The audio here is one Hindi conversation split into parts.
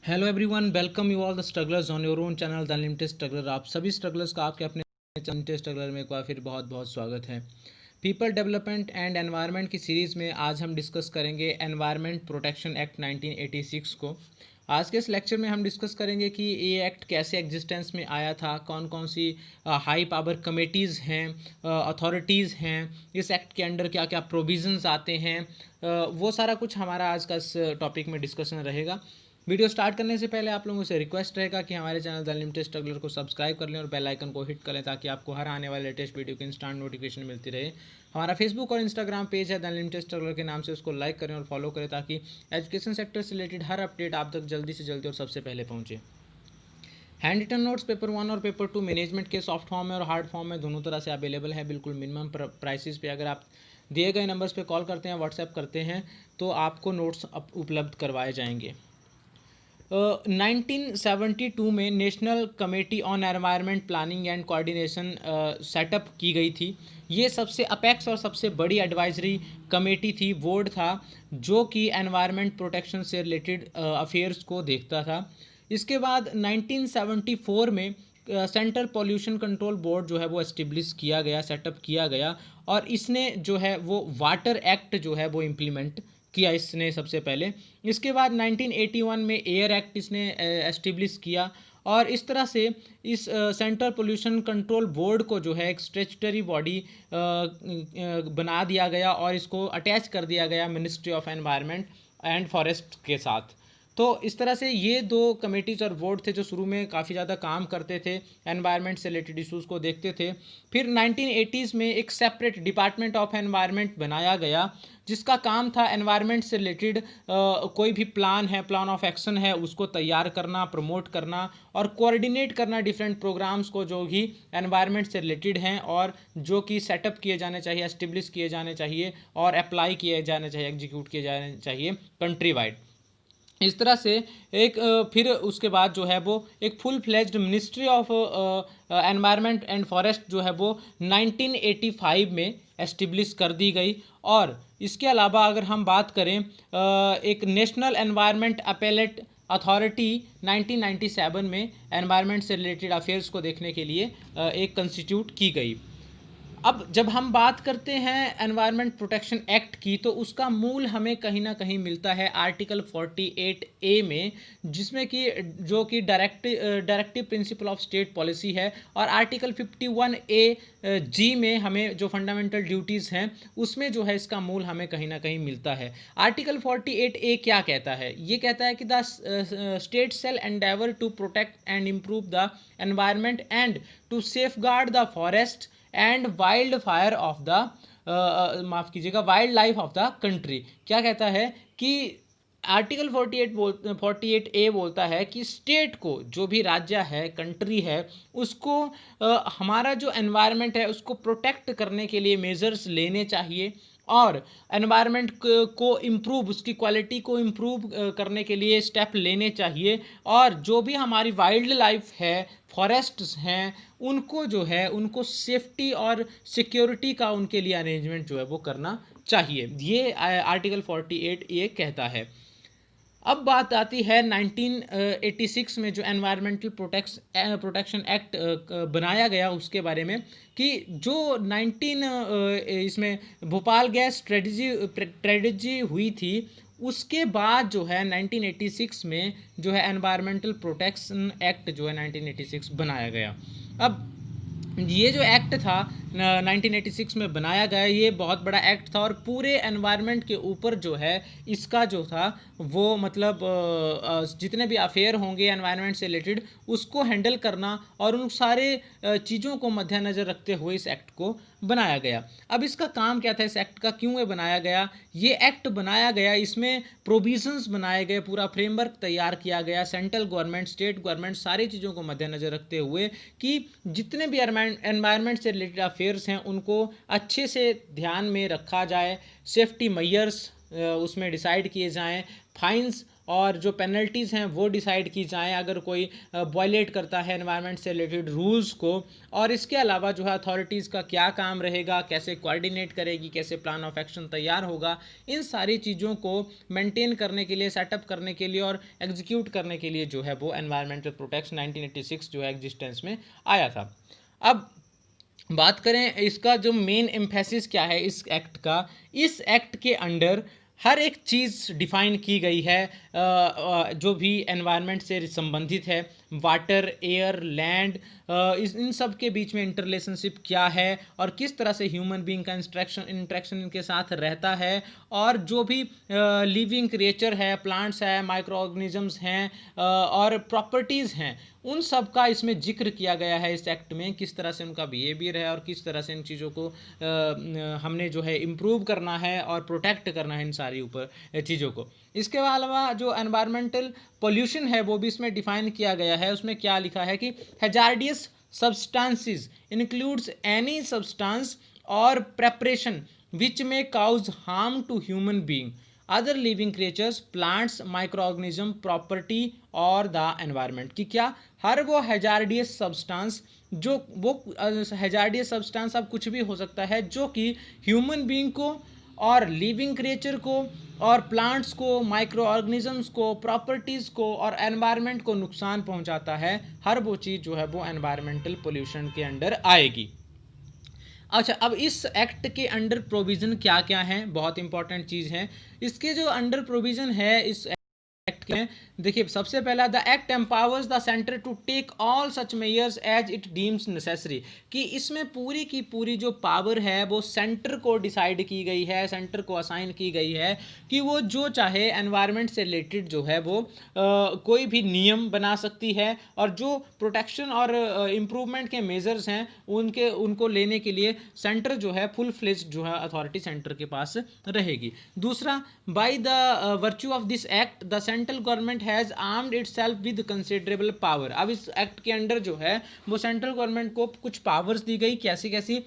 Hello everyone, welcome you all the strugglers on your own channel the unlimited struggler. आप सभी स्ट्रगलर्स का आपके अपने अनलिमिटेड स्ट्रगलर में एक बार फिर बहुत बहुत स्वागत है। पीपल डेवलपमेंट एंड एनवायरनमेंट की सीरीज़ में आज हम डिस्कस करेंगे एनवायरनमेंट प्रोटेक्शन एक्ट 1986 को। आज के इस लेक्चर में हम डिस्कस करेंगे कि ये एक्ट कैसे एग्जिस्टेंस में आया था, कौन कौन सी हाई पावर कमेटीज़ हैं, अथॉरिटीज़ हैं, इस एक्ट के अंडर क्या क्या प्रोविजंस आते हैं, वो सारा कुछ हमारा आज का इस टॉपिक में डिस्कशन रहेगा। वीडियो स्टार्ट करने से पहले आप लोगों से रिक्वेस्ट रहेगा कि हमारे चैनल द अनलिमिटेड स्ट्रगलर को सब्सक्राइब कर लें और बेल आइकन को हिट कर लें ताकि आपको हर आने वाले लेटेस्ट वीडियो की इंस्टेंट नोटिफिकेशन मिलती रहे। हमारा फेसबुक और इंस्टाग्राम पेज है द अनलिमिटेड स्ट्रगलर के नाम से, उसको लाइक करें और फॉलो करें ताकि एजुकेशन सेक्टर से रिलेटेड हर अपडेट आप तक जल्दी से जल्दी और सबसे पहले पहुँचे। हैंड रिटन नोट्स पेपर 1 और पेपर 2 मैनेजमेंट के सॉफ्ट फॉर्म में और हार्ड फॉर्म में दोनों तरह से अवेलेबल है, बिल्कुल मिनिमम प्राइसेस पे। अगर आप दिए गए नंबर्स पे कॉल करते हैं, व्हाट्सएप करते हैं तो आपको नोट्स उपलब्ध करवाए जाएंगे। 1972 में national committee on environment planning and coordination setup की गई थी। ये सबसे अपेक्स और सबसे बड़ी एडवाइजरी कमेटी थी, बोर्ड था, जो कि एनवायरनमेंट प्रोटेक्शन से रिलेटेड अफेयर्स को देखता था। इसके बाद 1974 में सेंट्रल पॉल्यूशन कंट्रोल बोर्ड जो है वो एस्टेब्लिश किया गया, सेटअप किया गया, और इसने जो है वो वाटर एक्ट जो है वो इम्प्लीमेंट किया इसने सबसे पहले। इसके बाद 1981 में एयर एक्ट इसने एस्टेब्लिश किया, और इस तरह से इस सेंट्रल पोल्यूशन कंट्रोल बोर्ड को जो है एक स्टैट्यूटरी बॉडी बना दिया गया और इसको अटैच कर दिया गया ministry of environment and forest के साथ। तो इस तरह से ये दो कमेटीज और बोर्ड थे जो शुरू में काफ़ी ज़्यादा काम करते थे, एनवायरनमेंट से रिलेटेड इश्यूज़ को देखते थे। फिर 1980s में एक सेपरेट डिपार्टमेंट ऑफ एनवायरनमेंट बनाया गया, जिसका काम था एनवायरनमेंट से रिलेटेड कोई भी प्लान है, प्लान ऑफ एक्शन है, उसको तैयार करना, प्रमोट करना और कोऑर्डिनेट करना डिफरेंट प्रोग्राम्स को जो भी एनवायरनमेंट से रिलेटेड हैं और जो कि सेटअप किए जाने चाहिए, एस्टेब्लिश किए जाने चाहिए और अप्लाई किए जाने चाहिए, एग्जीक्यूट किए जाने चाहिए कंट्री वाइड। इस तरह से एक फिर उसके बाद जो है वो एक full fledged ministry of environment and forest जो है वो 1985 में एस्टेब्लिश कर दी गई। और इसके अलावा अगर हम बात करें एक नेशनल एनवायरनमेंट अपेलेट अथॉरिटी 1997 में एनवायरनमेंट से रिलेटेड अफेयर्स को देखने के लिए एक कंस्टिट्यूट की गई। अब जब हम बात करते हैं एनवायरनमेंट प्रोटेक्शन एक्ट की, तो उसका मूल हमें कहीं ना कहीं मिलता है आर्टिकल 48A में, जिसमें कि जो कि directive principle of state policy है, और आर्टिकल 51A(G) में हमें जो फंडामेंटल ड्यूटीज़ हैं उसमें जो है इसका मूल हमें कहीं ना कहीं मिलता है। आर्टिकल 48A क्या कहता है? ये कहता है कि the state shall endeavour to protect and improve the environment and to safeguard the forest and wildfire of the माफ़ कीजिएगा wildlife of the country. क्या कहता है कि आर्टिकल 48A बोलता है कि स्टेट को, जो भी राज्य है, कंट्री है, उसको हमारा जो एनवायरनमेंट है उसको प्रोटेक्ट करने के लिए मेजर्स लेने चाहिए और एनवायरनमेंट को इम्प्रूव, उसकी क्वालिटी को इम्प्रूव करने के लिए स्टेप लेने चाहिए, और जो भी हमारी वाइल्ड लाइफ है, फॉरेस्ट्स हैं, उनको जो है उनको सेफ्टी और सिक्योरिटी का उनके लिए अरेंजमेंट जो है वो करना चाहिए। ये आर्टिकल 48 ये कहता है। अब बात आती है 1986 में जो एनवायरमेंटल प्रोटेक्शन एक्ट बनाया गया उसके बारे में, कि जो 19 इसमें भोपाल गैस ट्रेजेडी हुई थी, उसके बाद जो है 1986 में जो है एनवायरमेंटल प्रोटेक्शन एक्ट जो है 1986 बनाया गया। अब ये जो एक्ट था 1986 में बनाया गया, ये बहुत बड़ा एक्ट था और पूरे एनवायरनमेंट के ऊपर जो है इसका जो था वो मतलब जितने भी अफेयर होंगे एनवायरनमेंट से रिलेटेड उसको हैंडल करना और उन सारे चीज़ों को मद्देनज़र रखते हुए इस एक्ट को बनाया गया। अब इसका काम क्या था, इस एक्ट का क्यों ये बनाया गया? ये एक्ट बनाया गया, इसमें प्रोविजंस बनाए गए, पूरा फ्रेमवर्क तैयार किया गया सेंट्रल गवर्नमेंट, स्टेट गवर्नमेंट, सारी चीज़ों को मद्देनज़र रखते हुए कि जितने भी एनवायरनमेंट से रिलेटेड अफेयर्स हैं उनको अच्छे से ध्यान में रखा जाए, सेफ्टी मेजर्स उसमें डिसाइड किए जाएं, फाइन्स और जो पेनल्टीज़ हैं वो डिसाइड की जाएं अगर कोई वायलेट करता है एनवायरनमेंट से रिलेटेड रूल्स को। और इसके अलावा जो है अथॉरिटीज़ का क्या काम रहेगा, कैसे कोऑर्डिनेट करेगी, कैसे प्लान ऑफ एक्शन तैयार होगा, इन सारी चीज़ों को मेंटेन करने के लिए, सेटअप करने के लिए और एग्जीक्यूट करने के लिए जो है वो एनवायरमेंटल प्रोटेक्शन 1986 जो है एग्जिस्टेंस में आया था। अब बात करें इसका जो मेन एम्फेसिस क्या है इस एक्ट का, इस एक्ट के अंडर हर एक चीज़ डिफाइन की गई है जो भी एनवायरनमेंट से संबंधित है, वाटर, एयर, लैंड, इन सब के बीच में इंटररिलेशनशिप क्या है और किस तरह से ह्यूमन बीइंग का इंट्रैक्शन इनके साथ रहता है, और जो भी लिविंग क्रिएचर है, प्लांट्स है, माइक्रो ऑर्गेनिजम्स हैं और प्रॉपर्टीज़ हैं, उन सब का इसमें जिक्र किया गया है इस एक्ट में, किस तरह से उनका बिहेवियर है और किस तरह से इन चीज़ों को हमने जो है इम्प्रूव करना है और प्रोटेक्ट करना है इन सारी ऊपर चीज़ों को। इसके अलावा जो एनवायरमेंटल पोल्यूशन है वो भी इसमें डिफाइन किया गया है। उसमें क्या लिखा है कि hazardous substances includes any substance और प्रेपरेशन विच में cause harm to human being, other living creatures, plants, microorganism, property और द एनवायरनमेंट। कि क्या हर वो हैजार्डियस सब्सटेंस, जो वो हैजार्डियस सब्सटेंस अब कुछ भी हो सकता है जो कि ह्यूमन बीइंग को और लिविंग क्रिएचर को और प्लांट्स को, माइक्रो ऑर्गेनिजम्स को, प्रॉपर्टीज़ को और एनवायरनमेंट को नुकसान पहुंचाता है, हर वो चीज़ जो है वो एनवायरमेंटल पोल्यूशन के अंडर आएगी। अच्छा, अब इस एक्ट के अंडर प्रोविज़न क्या क्या हैं, बहुत इंपॉर्टेंट चीज़ है। इसके जो अंडर प्रोविज़न है इस एक्ट के, देखिए सबसे पहला, the act empowers the centre to take all such measures as it deems necessary. कि इसमें पूरी की पूरी जो पावर है वो सेंटर को डिसाइड की गई है, सेंटर को असाइन की गई है कि वो जो चाहे एनवायरनमेंट से रिलेटेड जो है वो कोई भी नियम बना सकती है, और जो प्रोटेक्शन और इम्प्रूवमेंट के मेजर्स हैं उनको लेने के लिए सेंटर जो है फुल फ्लेज्ड जो है अथॉरिटी सेंटर के पास रहेगी। दूसरा, by the virtue of this act the central government has armed itself with considerable power. अब इस एक्ट के अंडर जो है वो सेंट्रल गवर्नमेंट को कुछ पावर्स दी गई, कैसी कैसी,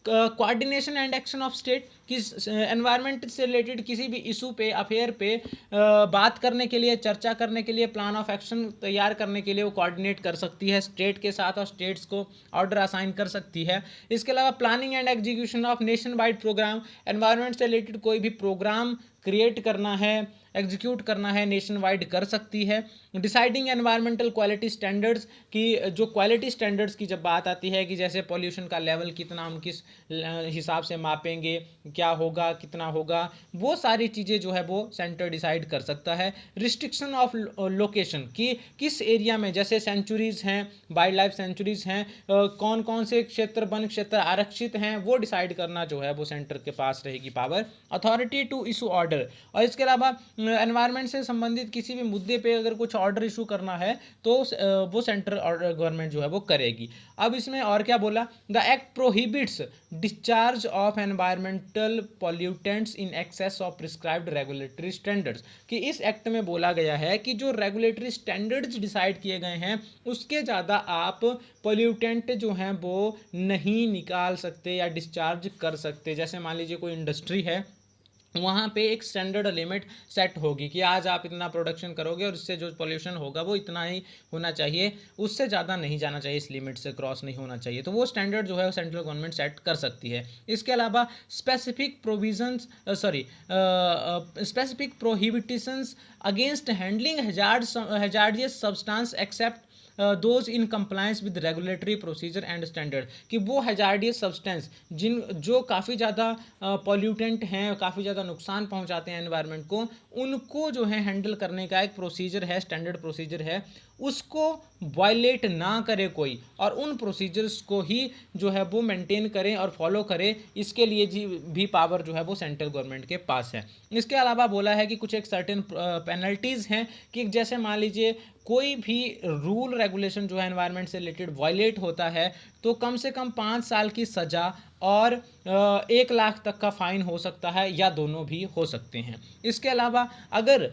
coordination and action of state, किस एनवायरनमेंट से रिलेटेड किसी भी इशू पे, अफेयर पे बात करने के लिए, चर्चा करने के लिए, प्लान ऑफ एक्शन तैयार करने के लिए वो कोऑर्डिनेट कर सकती है स्टेट के साथ और स्टेट्स को ऑर्डर असाइन कर सकती है। इसके अलावा planning and execution of nationwide programme, environment से रिलेटेड कोई भी प्रोग्राम क्रिएट करना है, एग्जीक्यूट करना है, नेशन वाइड कर सकती है। डिसाइडिंग एनवायरमेंटल क्वालिटी स्टैंडर्ड्स, की जो क्वालिटी स्टैंडर्ड्स की जब बात आती है कि जैसे पॉल्यूशन का लेवल कितना हम किस हिसाब से मापेंगे, क्या होगा, कितना होगा, वो सारी चीज़ें जो है वो सेंटर डिसाइड कर सकता है। रिस्ट्रिक्शन ऑफ लोकेशन, कि किस एरिया में, जैसे सेंचुरीज़ हैं, वाइल्ड लाइफ सेंचुरीज़ हैं, कौन कौन से क्षेत्र, वन क्षेत्र आरक्षित हैं, वो डिसाइड करना जो है वो सेंटर के पास रहेगी power. Authority to issue order, और इसके अलावा एनवायरनमेंट से संबंधित किसी भी मुद्दे पे अगर कुछ ऑर्डर इशू करना है तो वो सेंट्रल गवर्नमेंट जो है वो करेगी। अब इसमें और क्या बोला, the act prohibits discharge of environmental pollutants in excess of prescribed regulatory standards. कि इस एक्ट में बोला गया है कि जो रेगुलेटरी स्टैंडर्ड्स डिसाइड किए गए हैं उसके ज़्यादा आप पॉल्यूटेंट जो हैं वो नहीं निकाल सकते या डिस्चार्ज कर सकते। जैसे मान लीजिए कोई इंडस्ट्री है, वहाँ पे एक स्टैंडर्ड लिमिट सेट होगी कि आज आप इतना प्रोडक्शन करोगे और इससे जो पोल्यूशन होगा वो इतना ही होना चाहिए, उससे ज़्यादा नहीं जाना चाहिए, इस लिमिट से क्रॉस नहीं होना चाहिए। तो वो स्टैंडर्ड जो है सेंट्रल गवर्नमेंट सेट कर सकती है। इसके अलावा specific provisions specific prohibitions against handling hazardous substance except those in compliance with regulatory procedure and standard. कि वो हैजार्डियस सब्सटेंस जो काफ़ी ज़्यादा पॉल्यूटेंट हैं, काफ़ी ज़्यादा नुकसान पहुंचाते हैं एनवायरनमेंट को, उनको जो है हैंडल करने का एक प्रोसीजर है, स्टैंडर्ड प्रोसीजर है, उसको वायलेट ना करे कोई, और उन प्रोसीजर्स को ही जो है वो मेंटेन करें और फॉलो करें, इसके लिए भी पावर जो है वो सेंट्रल गवर्नमेंट के पास है। इसके अलावा बोला है कि कुछ एक सर्टेन पेनल्टीज़ हैं, कि जैसे मान लीजिए कोई भी रूल रेगुलेशन जो है एनवायरनमेंट से रिलेटेड वायलेट होता है तो कम से कम 5 साल की सज़ा और 1 लाख तक का फाइन हो सकता है, या दोनों भी हो सकते हैं। इसके अलावा अगर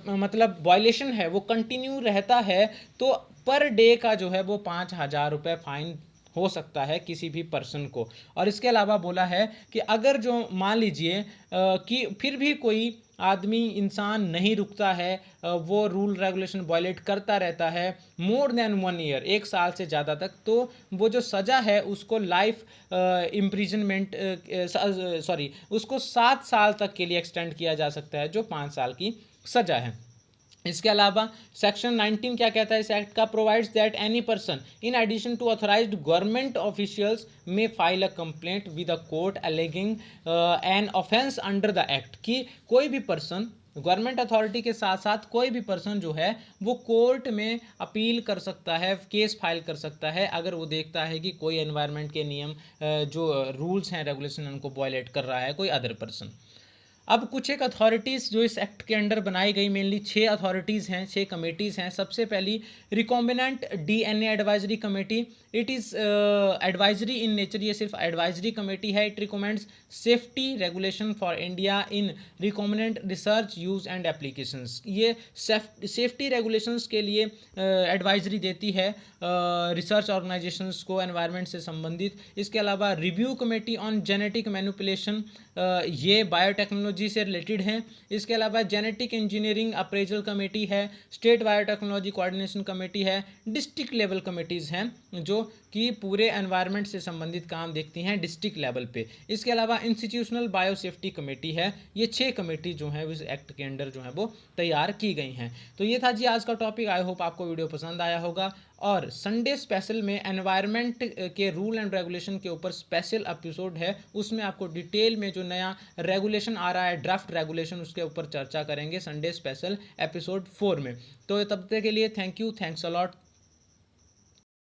मतलब वायलेशन है वो कंटिन्यू रहता है तो पर डे का जो है वो 5,000 रुपये फाइन हो सकता है किसी भी पर्सन को। और इसके अलावा बोला है कि अगर जो मान लीजिए कि फिर भी कोई आदमी इंसान नहीं रुकता है, वो रूल रेगुलेशन वायलेट करता रहता है मोर देन 1 ईयर, 1 साल से ज़्यादा तक, तो वो जो सज़ा है उसको लाइफ इम्प्रिजनमेंट, सॉरी, उसको 7 साल तक के लिए एक्सटेंड किया जा सकता है, जो 5 साल की सज़ा है। इसके अलावा सेक्शन 19 क्या कहता है इस एक्ट का? Provides that any person in addition to authorized government officials may file a complaint with a court alleging an offence under the act, कि कोई भी पर्सन, गवर्नमेंट अथॉरिटी के साथ साथ कोई भी पर्सन जो है वो कोर्ट में अपील कर सकता है, केस फाइल कर सकता है, अगर वो देखता है कि कोई एनवायरनमेंट के नियम, जो रूल्स हैं, रेगुलेशन, उनको वायलेट कर रहा है कोई अदर पर्सन। अब कुछ एक अथॉरिटीज़ जो इस एक्ट के अंडर बनाई गई, मेनली 6 अथॉरिटीज़ हैं, 6 कमेटीज़ हैं। सबसे पहली recombinant DNA advisory committee. It is advisory in nature, ये सिर्फ एडवाइजरी कमेटी है। It recommends safety regulation for India in recombinant research use and applications. ये सेफ्टी रेगुलेशंस के लिए एडवाइजरी देती है रिसर्च ऑर्गेनाइजेशंस को एनवायरनमेंट से संबंधित। इसके अलावा review committee on genetic manipulation, ये बायोटेक्नोलॉजी से रिलेटेड हैं। इसके अलावा जेनेटिक इंजीनियरिंग अप्रेजल कमेटी है, स्टेट बायोटेक्नोलॉजी कोऑर्डिनेशन कमेटी है, डिस्ट्रिक्ट लेवल कमेटीज़ हैं जो कि पूरे एनवायरनमेंट से संबंधित काम देखती हैं डिस्ट्रिक्ट लेवल पे। इसके अलावा इंस्टीट्यूशनल बायोसेफ्टी कमेटी है। ये 6 कमेटी जो हैं इस एक्ट के अंडर जो है वो तैयार की गई हैं। तो ये था जी आज का टॉपिक। आई होप आपको वीडियो पसंद आया होगा। और संडे स्पेशल में एनवायरनमेंट के रूल एंड रेगुलेशन के ऊपर स्पेशल एपिसोड है, उसमें आपको डिटेल में जो नया रेगुलेशन आ रहा है, ड्राफ्ट रेगुलेशन, उसके ऊपर चर्चा करेंगे संडे स्पेशल एपिसोड 4 में। तो तब तक के लिए thank you, thanks a lot.